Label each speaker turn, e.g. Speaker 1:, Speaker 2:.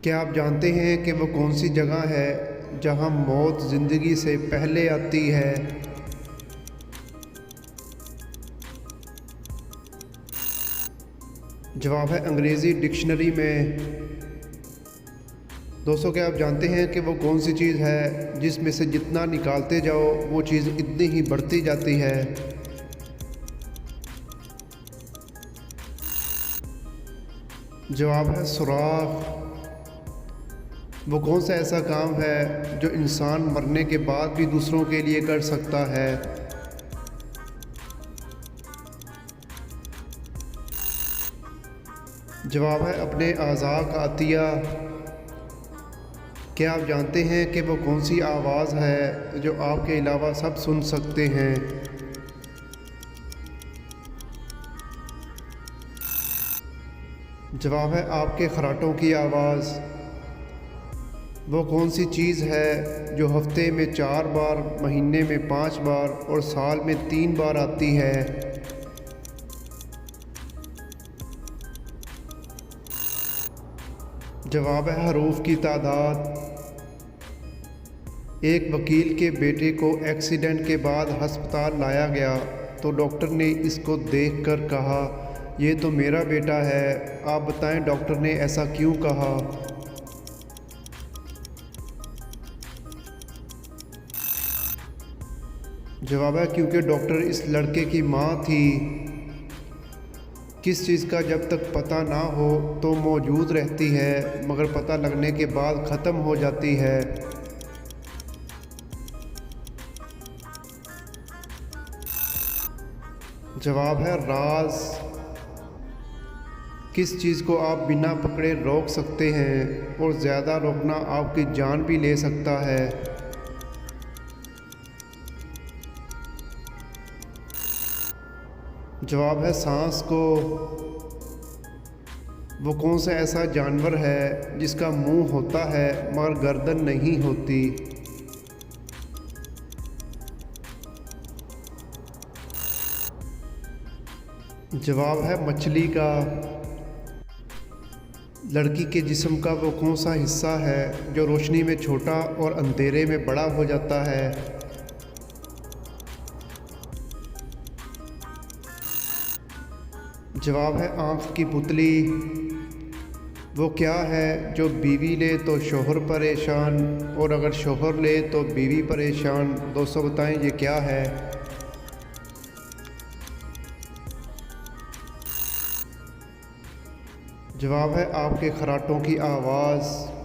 Speaker 1: क्या आप जानते हैं कि वो कौन सी जगह है जहां मौत ज़िंदगी से पहले आती है? जवाब है अंग्रेज़ी डिक्शनरी में। दोस्तों, क्या आप जानते हैं कि वो कौन सी चीज़ है जिसमें से जितना निकालते जाओ वो चीज़ इतनी ही बढ़ती जाती है? जवाब है सुराख। वो कौन सा ऐसा काम है जो इंसान मरने के बाद भी दूसरों के लिए कर सकता है? जवाब है अपने अज़ा का अतिया। क्या आप जानते हैं कि वो कौन सी आवाज़ है जो आपके अलावा सब सुन सकते हैं? जवाब है आपके खर्राटों की आवाज़। वो कौन सी चीज़ है जो हफ्ते में 4 बार, महीने में 5 बार और साल में 3 बार आती है? जवाब है हरूफ की तादाद। एक वकील के बेटे को एक्सीडेंट के बाद हस्पताल लाया गया तो डॉक्टर ने इसको देखकर कहा, ये तो मेरा बेटा है। आप बताएं डॉक्टर ने ऐसा क्यों कहा? जवाब है क्योंकि डॉक्टर इस लड़के की माँ थी। किस चीज़ का जब तक पता ना हो तो मौजूद रहती है मगर पता लगने के बाद ख़त्म हो जाती है? जवाब है राज। किस चीज़ को आप बिना पकड़े रोक सकते हैं और ज़्यादा रोकना आपकी जान भी ले सकता है? जवाब है सांस को। वो कौन सा ऐसा जानवर है जिसका मुंह होता है मगर गर्दन नहीं होती? जवाब है मछली का। लड़की के जिस्म का वो कौन सा हिस्सा है जो रोशनी में छोटा और अंधेरे में बड़ा हो जाता है? जवाब है आँख की पुतली। वो क्या है जो बीवी ले तो शोहर परेशान और अगर शोहर ले तो बीवी परेशान? दोस्तों बताएं ये क्या है? जवाब है आपके खर्राटों की आवाज़।